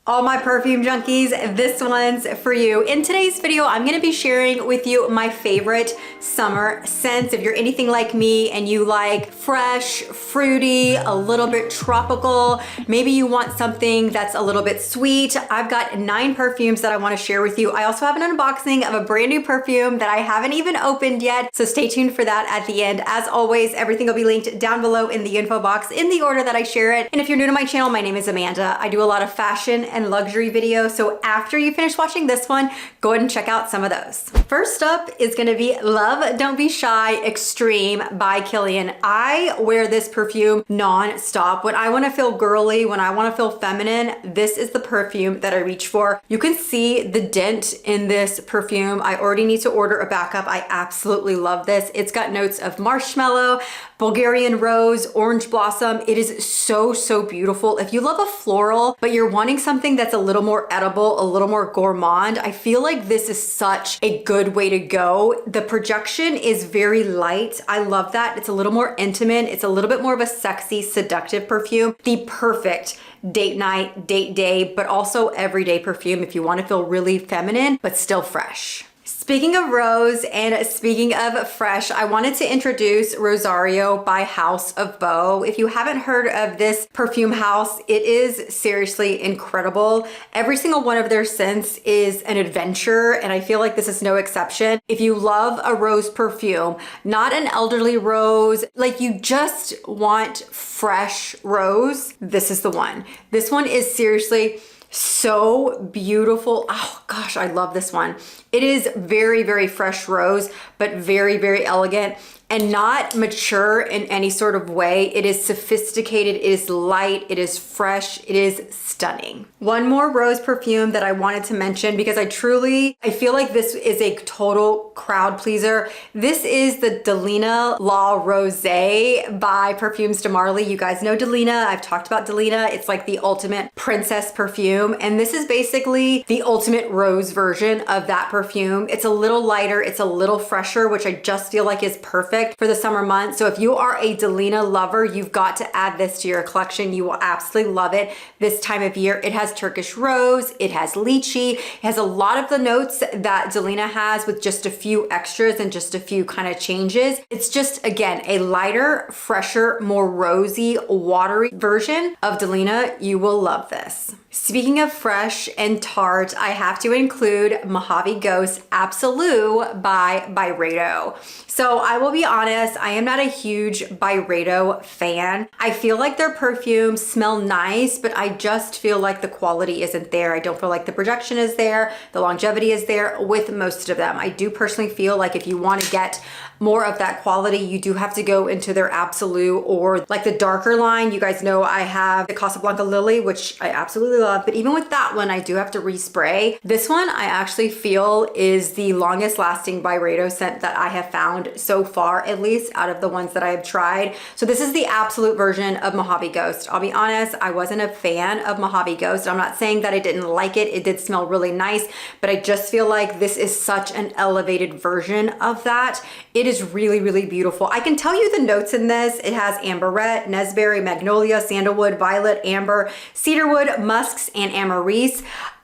All my perfume junkies, this one's for you. In today's video, I'm gonna be sharing with you my favorite summer scents. If you're anything like me and you like fresh, fruity, a little bit tropical, maybe you want something that's a little bit sweet, I've got 9 perfumes that I wanna share with you. I also have an unboxing of a brand new perfume that I haven't even opened yet, so stay tuned for that at the end. As always, everything will be linked down below in the info box in the order that I share it. And if you're new to my channel, my name is Amanda. I do a lot of fashion and luxury videos, so after you finish watching this one, go ahead and check out some of those. First up is gonna be Love Don't Be Shy Extreme by Guerlain. I wear this perfume non-stop. When I wanna feel girly, when I wanna feel feminine, this is the perfume that I reach for. You can see the dent in this perfume. I already need to order a backup. I absolutely love this. It's got notes of marshmallow, Bulgarian rose, orange blossom. It is so beautiful. If you love a floral, but you're wanting something that's a little more edible, a little more gourmand, I feel like this is such a good way to go. The projection is very light. I love that. It's a little more intimate. It's a little bit more of a sexy, seductive perfume. The perfect date night, date day, but also everyday perfume if you want to feel really feminine, but still fresh. Speaking of rose and speaking of fresh, I wanted to introduce Rosario by House of Beau. If you haven't heard of this perfume house, it is seriously incredible. Every single one of their scents is an adventure, and I feel like this is no exception. If you love a rose perfume, not an elderly rose, like you just want fresh rose, this is the one. This one is seriously so beautiful. Oh gosh, I love this one. It is very fresh rose, but very elegant and not mature in any sort of way. It is sophisticated, it is light, it is fresh, it is stunning. One more rose perfume that I wanted to mention because I feel like this is a total crowd pleaser. This is the Delina La Rosé by Perfumes de Marly. You guys know Delina. I've talked about Delina. It's like the ultimate princess perfume. And this is basically the ultimate rose version of that perfume. It's a little lighter, it's a little fresher, which I just feel like is perfect for the summer months. So if you are a Delina lover, you've got to add this to your collection. You will absolutely love it this time of year. It has Turkish rose, it has lychee, it has a lot of the notes that Delina has with just a few extras and just a few kind of changes. It's just, again, a lighter, fresher, more rosy, watery version of Delina. You will love this. Speaking of fresh and tart, I have to include Mojave Ghost Absolute by Byredo. So I will be honest, I am not a huge Byredo fan. I feel like their perfumes smell nice, but I just feel like the quality isn't there. I don't feel like the projection is there, the longevity is there with most of them. I do personally feel like if you want to get more of that quality, you do have to go into their Absolute or like the darker line. You guys know I have the Casablanca Lily, which I absolutely love, but even with that one, I do have to respray. This one I actually feel is the longest lasting Byredo scent that I have found so far, at least out of the ones that I have tried. So this is the Absolute version of Mojave Ghost. I'll be honest, I wasn't a fan of Mojave Ghost. I'm not saying that I didn't like it. It did smell really nice, but I just feel like this is such an elevated version of that. It is really beautiful. I can tell you the notes in this. It has amberette, nesberry, magnolia, sandalwood, violet, amber, cedarwood, musks, and amarice.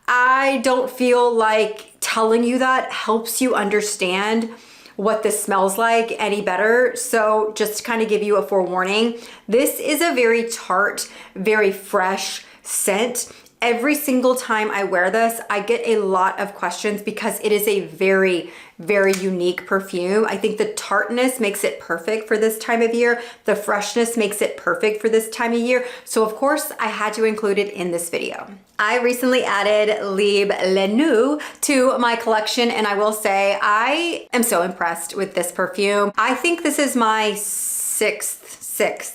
I don't feel like telling you that helps you understand what this smells like any better. So just to kind of give you a forewarning, this is a very tart, very fresh scent. Every single time I wear this, I get a lot of questions because it is a very unique perfume. I think the tartness makes it perfect for this time of year. The freshness makes it perfect for this time of year. So of course I had to include it in this video. I recently added Libre Le Nuit to my collection, and I will say I am so impressed with this perfume. I think this is my sixth.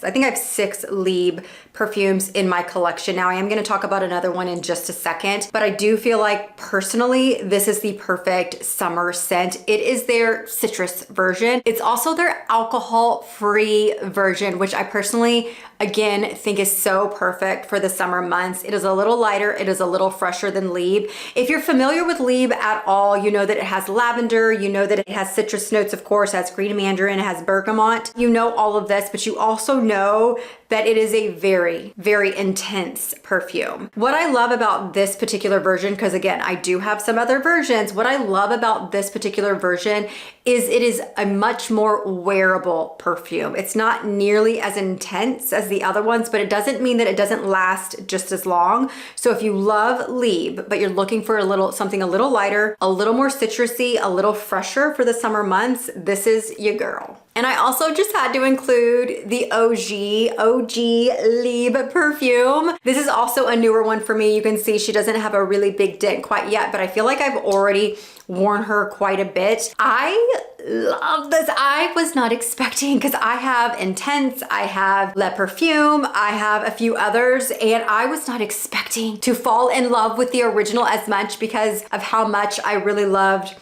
I think I have 6 Libre perfumes in my collection. Now I am going to talk about another one in just a second, but I do feel like personally this is the perfect summer scent. It is their citrus version. It's also their alcohol-free version, which I personally again, think is so perfect for the summer months. It is a little lighter. It is a little fresher than Liebe. If you're familiar with Liebe at all, you know that it has lavender, you know that it has citrus notes, of course, it has green mandarin, it has bergamot. You know all of this, but you also know that it is a very, very intense perfume. What I love about this particular version, because again, I do have some other versions, what I love about this particular version is it is a much more wearable perfume. It's not nearly as intense as the other ones, but it doesn't mean that it doesn't last just as long. So if you love Liebe, but you're looking for something a little lighter, a little more citrusy, a little fresher for the summer months, this is your girl. And I also just had to include the OG Liebe perfume. This is also a newer one for me. You can see she doesn't have a really big dent quite yet, but I feel like I've already worn her quite a bit. I love this. I was not expecting, because I have Intense, I have Le Perfume, I have a few others, and I was not expecting to fall in love with the original as much because of how much I really loved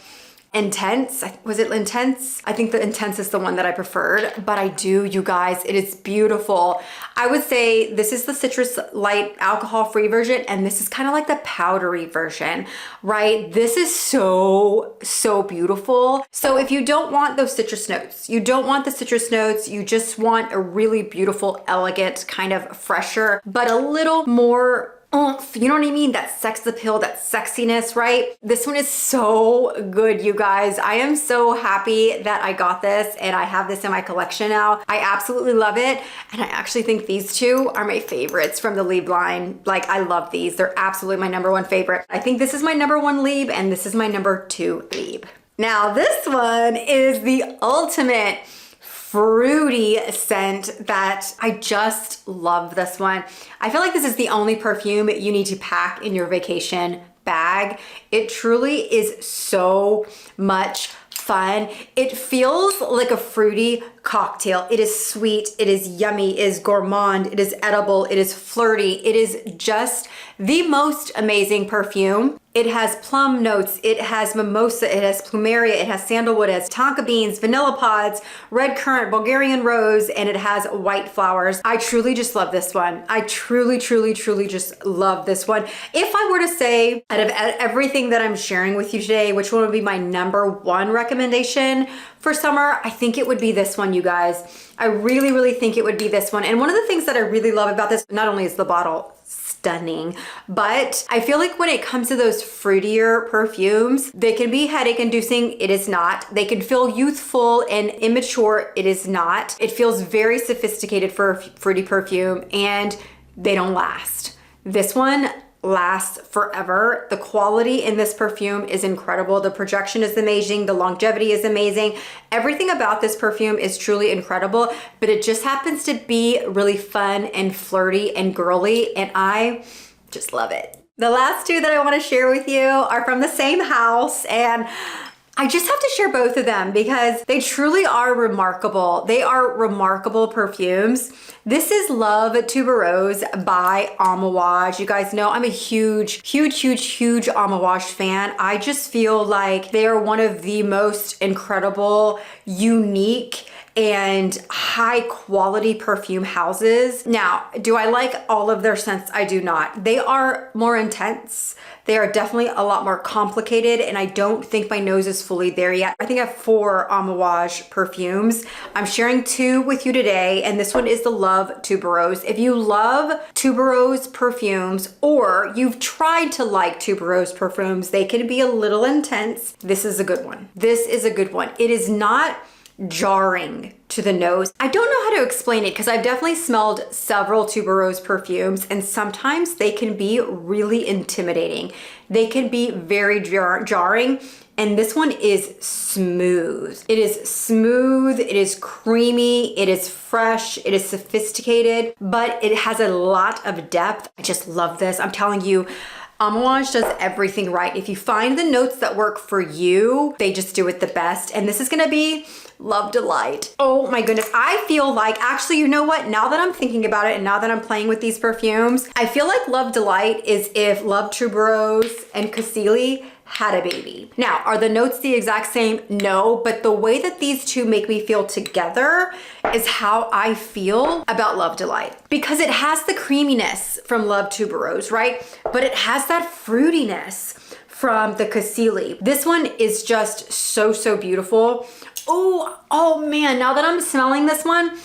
Intense. Was it Intense? I think the Intense is the one that I preferred, but I do, you guys, it is beautiful. I would say this is the citrus light alcohol-free version, and this is kind of like the powdery version, right? This is so, so beautiful. So if you don't want those citrus notes, you don't want the citrus notes, you just want a really beautiful, elegant, kind of fresher, but a little more oomph, you know what I mean? That sex appeal, that sexiness, right? This one is so good, you guys. I am so happy that I got this and I have this in my collection now. I absolutely love it. And I actually think these two are my favorites from the Liebe line. Like, I love these. They're absolutely my #1 favorite. I think this is my #1 Liebe and this is my #2 Liebe. Now, this one is the ultimate fruity scent that I just love this one. I feel like this is the only perfume you need to pack in your vacation bag. It truly is so much fun. It feels like a fruity cocktail. It is sweet, it is yummy, it is gourmand, it is edible, it is flirty. It is just the most amazing perfume. It has plum notes, it has mimosa, it has plumeria, it has sandalwood, it has tonka beans, vanilla pods, red currant, Bulgarian rose, and it has white flowers. I truly just love this one. I truly, truly, truly just love this one. If I were to say, out of everything that I'm sharing with you today, which one would be my #1 recommendation for summer, I think it would be this one, you guys. I really, really think it would be this one. And one of the things that I really love about this, not only is the bottle stunning, but I feel like when it comes to those fruitier perfumes, they can be headache inducing. It is not. They can feel youthful and immature. It is not. It feels very sophisticated for a fruity perfume, and they don't last. This one lasts forever. The quality in this perfume is incredible. The projection is amazing. The longevity is amazing. Everything about this perfume is truly incredible, but it just happens to be really fun and flirty and girly, and I just love it. The last two that I want to share with you are from the same house, and I just have to share both of them because they truly are remarkable. They are remarkable perfumes. This is Love Tuberose by Amouage. You guys know I'm a huge Amouage fan. I just feel like they are one of the most incredible, unique, and high quality perfume houses. Now, do I like all of their scents? I do not. They are more intense. They are definitely a lot more complicated, and I don't think my nose is fully there yet. I think I have 4 Amouage perfumes. I'm sharing 2 with you today, and this one is the Love Tuberose. If you love tuberose perfumes, or you've tried to like tuberose perfumes, they can be a little intense. This is a good one. This is a good one. It is not jarring to the nose. I don't know how to explain it because I've definitely smelled several tuberose perfumes, and sometimes they can be really intimidating. They can be very jarring, and this one is smooth. It is smooth, it is creamy, it is fresh, it is sophisticated, but it has a lot of depth. I just love this. I'm telling you, Amouage does everything right. If you find the notes that work for you, they just do it the best. And this is gonna be Love Delight. Oh my goodness. I feel like, actually, you know what? Now that I'm thinking about it and now that I'm playing with these perfumes, I feel like Love Delight is if Love Tuberose and Cassili had a baby. Now, are the notes the exact same? No, but the way that these two make me feel together is how I feel about Love Delight, because it has the creaminess from Love Tuberose, right? But it has that fruitiness from the Cassili. This one is just so, so beautiful. Oh man, now that I'm smelling this one,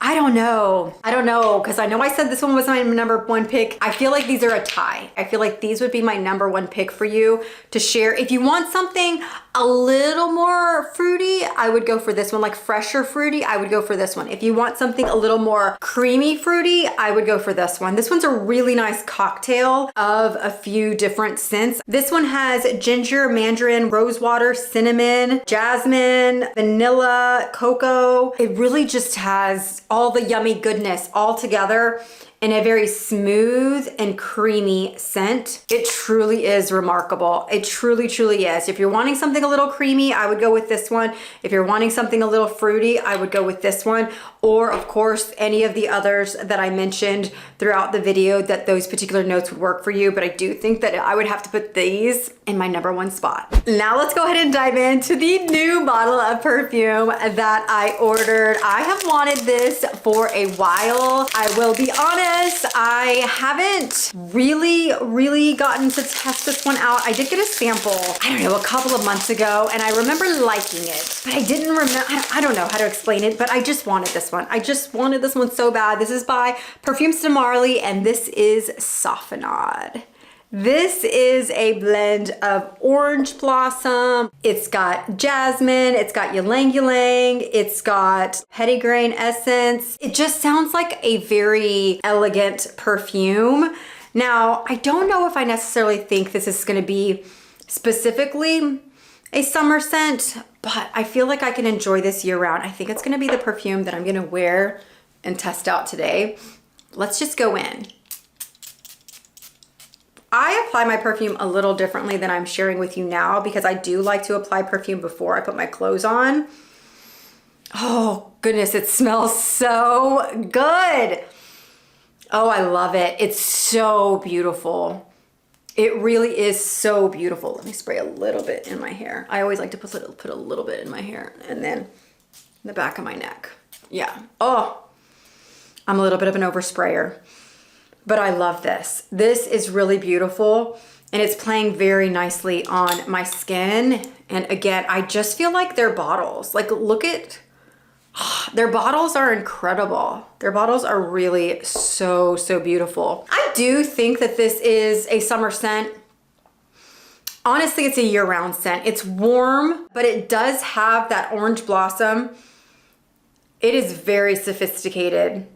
I don't know, because I know I said this one was my number one pick. I feel like these are a tie. I feel like these would be my number one pick for you to share. If you want something a little more fruity, I would go for this one, like fresher fruity, I would go for this one. If you want something a little more creamy fruity, I would go for this one. This one's a really nice cocktail of a few different scents. This one has ginger, mandarin, rosewater, cinnamon, jasmine, vanilla, cocoa. It really just has all the yummy goodness all together in a very smooth and creamy scent. It truly is remarkable. It truly, truly is. If you're wanting something a little creamy, I would go with this one. If you're wanting something a little fruity, I would go with this one. Or of course, any of the others that I mentioned throughout the video, that those particular notes would work for you. But I do think that I would have to put these in my number one spot. Now let's go ahead and dive into the new bottle of perfume that I ordered. I have wanted this for a while. I will be honest, I haven't really gotten to test this one out. I did get a sample, I don't know, a couple of months ago, and I remember liking it, but I didn't remember, I don't know how to explain it, but I just wanted this one. I just wanted this one so bad. This is by Perfumes de Marly, and this is Sophenod. This is a blend of orange blossom. It's got jasmine, it's got ylang ylang, it's got petitgrain essence. It just sounds like a very elegant perfume. Now, I don't know if I necessarily think this is gonna be specifically a summer scent, but I feel like I can enjoy this year round. I think it's gonna be the perfume that I'm gonna wear and test out today. Let's just go in. I apply my perfume a little differently than I'm sharing with you now, because I do like to apply perfume before I put my clothes on. Oh goodness, it smells so good. Oh, I love it. It's so beautiful. It really is so beautiful. Let me spray a little bit in my hair. I always like to put a little bit in my hair, and then in the back of my neck. Yeah. Oh, I'm a little bit of an oversprayer. But I love this. This is really beautiful, and it's playing very nicely on my skin. And again, I just feel like their bottles, like look at, their bottles are incredible. Their bottles are really so, so beautiful. I do think that this is a summer scent. Honestly, it's a year-round scent. It's warm, but it does have that orange blossom. It is very sophisticated.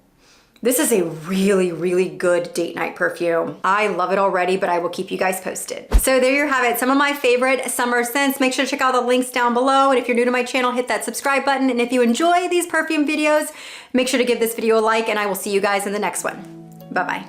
This is a really good date night perfume. I love it already, but I will keep you guys posted. So there you have it, some of my favorite summer scents. Make sure to check out the links down below. And if you're new to my channel, hit that subscribe button. And if you enjoy these perfume videos, make sure to give this video a like, and I will see you guys in the next one. Bye-bye.